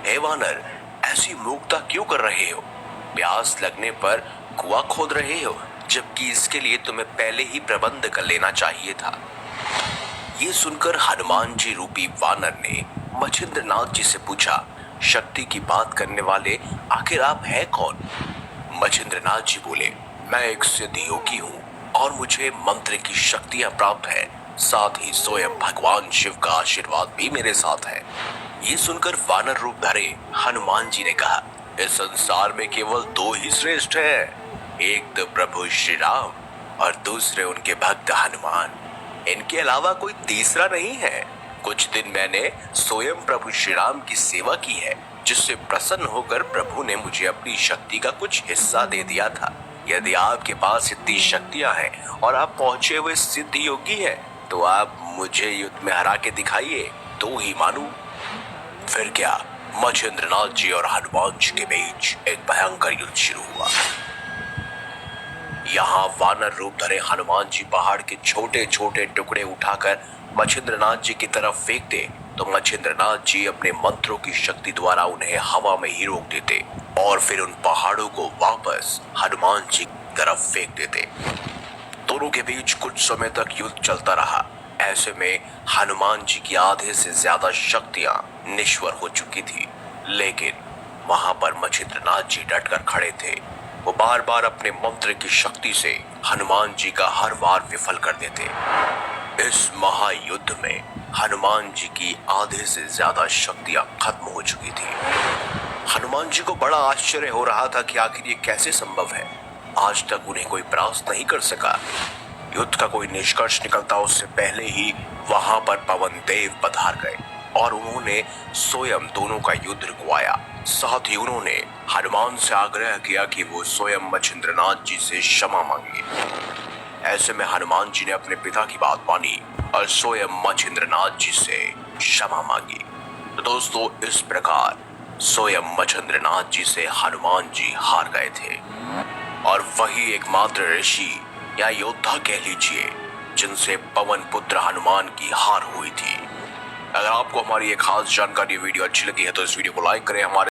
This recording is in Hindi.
हे वानर, ऐसी मूर्खता क्यों कर रहे हो? प्यास लगने पर कुआं खोद रहे हो, जबकि इसके लिए तुम्हें पहले ही प्रबंध कर लेना चाहिए था। ये सुनकर हनुमान जी रूपी वानर ने मछिंद्रनाथ जी से पूछा, शक्ति की बात करने वाले आखिर आप है कौन? मछिंद्रनाथ जी बोले, मैं एक सिद्ध योगी हूँ और मुझे मंत्र की शक्तियां प्राप्त है। साथ ही स्वयं भगवान शिव का आशीर्वाद भी मेरे साथ है। ये सुनकर वानर रूप धरे हनुमान जी ने कहा, इस संसार में केवल दो ही श्रेष्ठ हैं, एक तो प्रभु श्री राम और दूसरे उनके भक्त हनुमान। इनके अलावा कोई तीसरा नहीं है। कुछ दिन मैंने स्वयं प्रभु श्री राम की सेवा की है, जिससे प्रसन्न होकर प्रभु ने मुझे अपनी शक्ति का कुछ हिस्सा दे दिया था। यदि आपके पास इतनी शक्तियां हैं और आप पहुंचे हुए सिद्ध योगी हैं, तो आप मुझे युद्ध में हरा के दिखाइए, तो ही मानूं। फिर क्या, मछिंद्रनाथ जी और हनुमान जी के बीच एक भयंकर युद्ध शुरू हुआ। यहाँ वानर रूप धरे हनुमान जी पहाड़ के छोटे छोटे टुकड़े उठाकर मछिंद्रनाथ जी की तरफ फेंकते, तो मछिंद्रनाथ जी अपने मंत्रों की शक्ति द्वारा उन्हें हवा में ही रोक देते और फिर उन पहाड़ों को वापस हनुमान जी की तरफ फेंक देते। दोनों के बीच कुछ समय तक युद्ध चलता रहा। ऐसे में हनुमान जी की आधे से ज्यादा शक्तियां निश्वर हो चुकी थी, लेकिन वहां पर मछिंद्रनाथ जी डटकर खड़े थे। वो बार बार अपने मंत्र की शक्ति से हनुमान जी का हर वार विफल कर देते। इस महायुद्ध में हनुमान जी की आधे से ज्यादा शक्तियां खत्म हो चुकी थी। हनुमान जी को बड़ा आश्चर्य हो रहा था कि आखिर ये कैसे संभव है। आज तक उन्हें कोई परास्त नहीं कर सका। युद्ध का कोई निष्कर्ष निकलता उससे पहले ही वहां पर पवन देव पधार गए और उन्होंने स्वयं दोनों का युद्ध रुकवाया। साथ ही उन्होंने हनुमान से आग्रह किया कि वो स्वयं मछिंद्रनाथ जी से क्षमा मांगे। ऐसे में हनुमान जी ने अपने पिता की बात मानी और स्वयं मछिंद्रनाथ जी से क्षमा मांगी। तो दोस्तों, इस प्रकार स्वयं मछिंद्रनाथ जी से हनुमान जी हार गए थे और वही एकमात्र ऋषि या योद्धा कह लीजिए जिनसे पवन पुत्र हनुमान की हार हुई थी। अगर आपको हमारी ये खास जानकारी वीडियो अच्छी लगी है तो इस वीडियो को लाइक करें, हमारे